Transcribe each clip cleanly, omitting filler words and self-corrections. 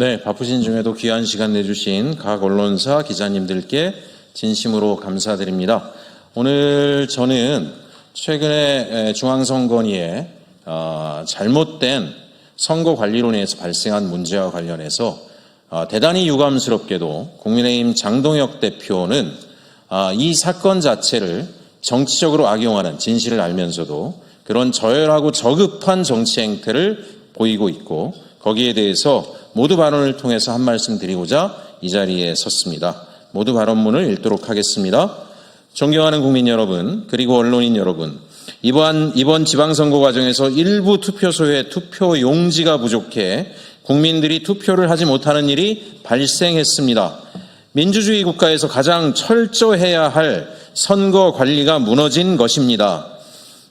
네, 바쁘신 중에도 귀한 시간 내주신 각 언론사 기자님들께 진심으로 감사드립니다. 오늘 저는 최근에 중앙선관위에 잘못된 선거 관리론에서 발생한 문제와 관련해서 대단히 유감스럽게도 국민의힘 장동혁 대표는 이 사건 자체를 정치적으로 악용하는, 진실을 알면서도 그런 저열하고 저급한 정치 행태를 보이고 있고, 거기에 대해서 모두 발언을 통해서 한 말씀 드리고자 이 자리에 섰습니다. 모두 발언문을 읽도록 하겠습니다. 존경하는 국민 여러분, 그리고 언론인 여러분, 이번 지방선거 과정에서 일부 투표소에 투표 용지가 부족해 국민들이 투표를 하지 못하는 일이 발생했습니다. 민주주의 국가에서 가장 철저해야 할 선거 관리가 무너진 것입니다.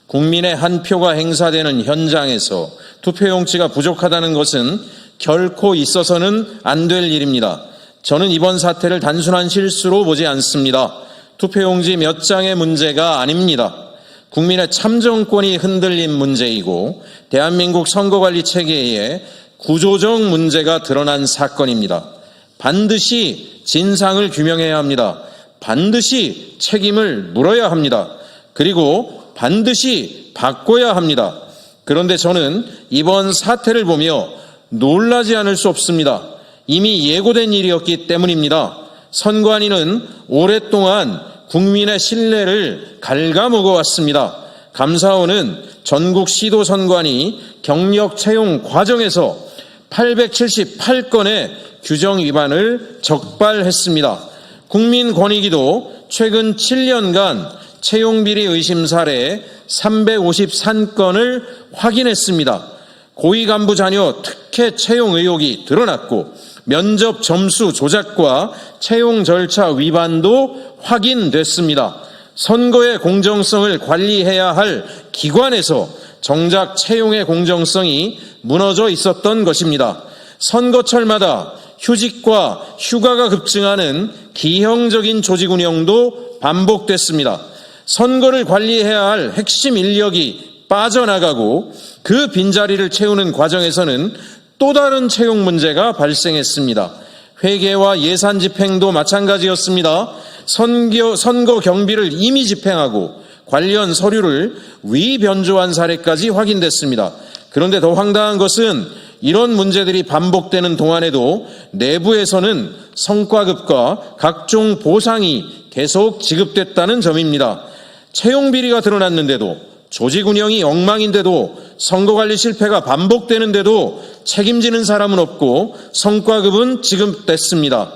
국민의 한 표가 행사되는 현장에서 투표용지가 부족하다는 것은 결코 있어서는 안 될 일입니다. 저는 이번 사태를 단순한 실수로 보지 않습니다. 투표용지 몇 장의 문제가 아닙니다. 국민의 참정권이 흔들린 문제이고 대한민국 선거관리 체계에 구조적 문제가 드러난 사건입니다. 반드시 진상을 규명해야 합니다. 반드시 책임을 물어야 합니다. 그리고 반드시 바꿔야 합니다. 그런데 저는 이번 사태를 보며 놀라지 않을 수 없습니다. 이미 예고된 일이었기 때문입니다. 선관위는 오랫동안 국민의 신뢰를 갉아먹어왔습니다. 감사원은 전국 시도 선관위 경력 채용 과정에서 878건의 규정 위반을 적발했습니다. 국민권익위도 최근 7년간 채용비리 의심 사례 353건을 확인했습니다. 고위 간부 자녀 특혜 채용 의혹이 드러났고 면접 점수 조작과 채용 절차 위반도 확인됐습니다. 선거의 공정성을 관리해야 할 기관에서 정작 채용의 공정성이 무너져 있었던 것입니다. 선거철마다 휴직과 휴가가 급증하는 기형적인 조직 운영도 반복됐습니다. 선거를 관리해야 할 핵심 인력이 빠져나가고 그 빈자리를 채우는 과정에서는 또 다른 채용 문제가 발생했습니다. 회계와 예산 집행도 마찬가지였습니다. 선거 경비를 이미 집행하고 관련 서류를 위변조한 사례까지 확인됐습니다. 그런데 더 황당한 것은 이런 문제들이 반복되는 동안에도 내부에서는 성과급과 각종 보상이 계속 지급됐다는 점입니다. 채용 비리가 드러났는데도, 조직 운영이 엉망인데도, 선거관리 실패가 반복되는데도 책임지는 사람은 없고 성과급은 지급됐습니다.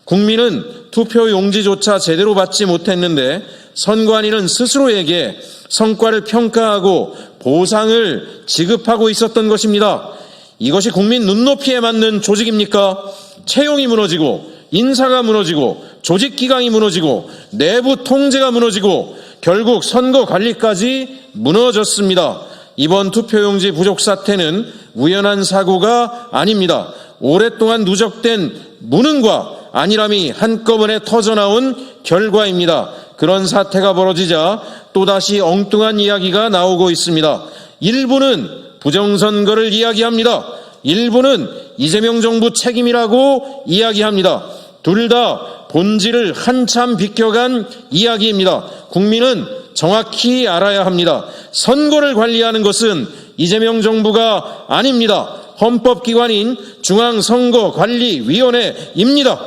국민은 투표 용지조차 제대로 받지 못했는데 선관위는 스스로에게 성과를 평가하고 보상을 지급하고 있었던 것입니다. 이것이 국민 눈높이에 맞는 조직입니까? 채용이 무너지고 인사가 무너지고 조직기강이 무너지고 내부 통제가 무너지고 결국 선거 관리까지 무너졌습니다. 이번 투표용지 부족 사태는 우연한 사고가 아닙니다. 오랫동안 누적된 무능과 안일함이 한꺼번에 터져나온 결과입니다. 그런 사태가 벌어지자 또다시 엉뚱한 이야기가 나오고 있습니다. 일부는 부정선거를 이야기합니다. 일부는 이재명 정부 책임이라고 이야기합니다. 둘 다 본질을 한참 비껴간 이야기입니다. 국민은 정확히 알아야 합니다. 선거를 관리하는 것은 이재명 정부가 아닙니다. 헌법기관인 중앙선거관리위원회입니다.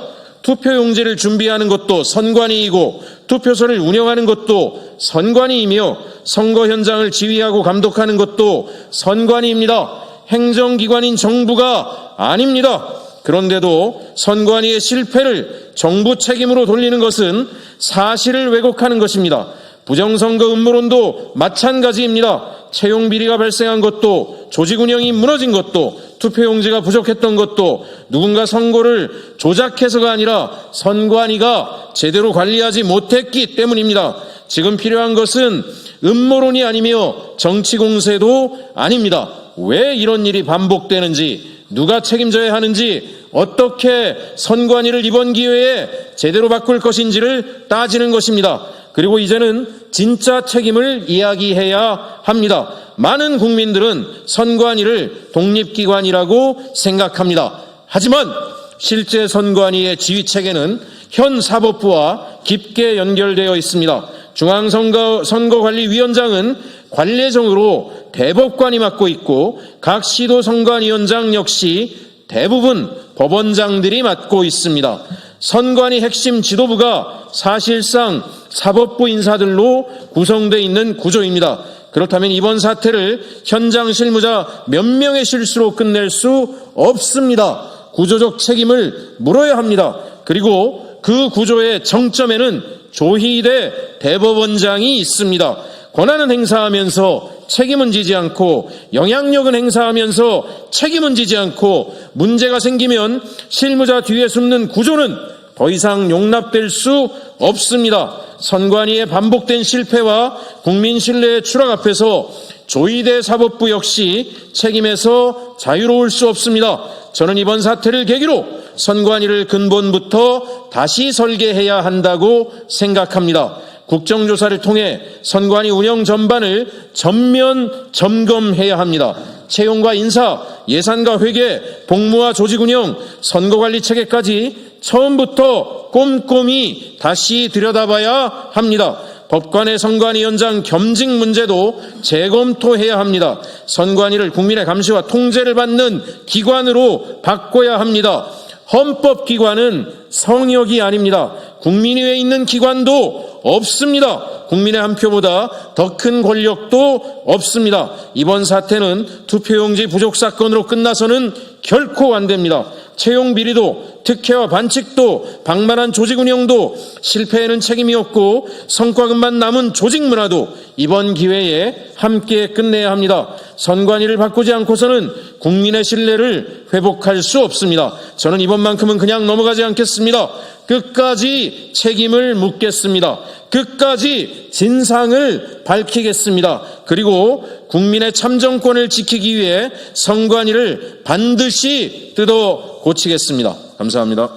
투표용지를 준비하는 것도 선관위이고 투표소를 운영하는 것도 선관위이며 선거 현장을 지휘하고 감독하는 것도 선관위입니다. 행정기관인 정부가 아닙니다. 그런데도 선관위의 실패를 정부 책임으로 돌리는 것은 사실을 왜곡하는 것입니다. 부정선거 음모론도 마찬가지입니다. 채용 비리가 발생한 것도, 조직 운영이 무너진 것도, 투표용지가 부족했던 것도 누군가 선거를 조작해서가 아니라 선관위가 제대로 관리하지 못했기 때문입니다. 지금 필요한 것은 음모론이 아니며 정치 공세도 아닙니다. 왜 이런 일이 반복되는지, 누가 책임져야 하는지, 어떻게 선관위를 이번 기회에 제대로 바꿀 것인지를 따지는 것입니다. 그리고 이제는 진짜 책임을 이야기해야 합니다. 많은 국민들은 선관위를 독립기관이라고 생각합니다. 하지만 실제 선관위의 지휘체계는 현 사법부와 깊게 연결되어 있습니다. 중앙선거관리위원장은 관례적으로 대법관이 맡고 있고 각 시도 선관위원장 역시 대부분 법원장들이 맡고 있습니다. 선관위 핵심 지도부가 사실상 사법부 인사들로 구성되어 있는 구조입니다. 그렇다면 이번 사태를 현장 실무자 몇 명의 실수로 끝낼 수 없습니다. 구조적 책임을 물어야 합니다. 그리고 그 구조의 정점에는 조희대 대법원장이 있습니다. 권한은 행사하면서 책임은 지지 않고 영향력은 행사하면서 책임은 지지 않고 문제가 생기면 실무자 뒤에 숨는 구조는 더 이상 용납될 수 없습니다. 선관위의 반복된 실패와 국민 신뢰의 추락 앞에서 조희대 사법부 역시 책임에서 자유로울 수 없습니다. 저는 이번 사태를 계기로 선관위를 근본부터 다시 설계해야 한다고 생각합니다. 국정조사를 통해 선관위 운영 전반을 전면 점검해야 합니다. 채용과 인사, 예산과 회계, 복무와 조직 운영, 선거관리 체계까지 처음부터 꼼꼼히 다시 들여다봐야 합니다. 법관의 선관위원장 겸직 문제도 재검토해야 합니다. 선관위를 국민의 감시와 통제를 받는 기관으로 바꿔야 합니다. 헌법기관은 성역이 아닙니다. 국민위에 있는 기관도 없습니다. 국민의 한 표보다 더 큰 권력도 없습니다. 이번 사태는 투표용지 부족 사건으로 끝나서는 결코 안 됩니다. 채용 비리도 특혜와 반칙도 방만한 조직 운영도 실패에는 책임이 없고 성과급만 남은 조직 문화도 이번 기회에 함께 끝내야 합니다. 선관위를 바꾸지 않고서는 국민의 신뢰를 회복할 수 없습니다. 저는 이번만큼은 그냥 넘어가지 않겠습니다. 끝까지 책임을 묻겠습니다. 끝까지 진상을 밝히겠습니다. 그리고 국민의 참정권을 지키기 위해 선관위를 반드시 뜯어 고치겠습니다. 감사합니다.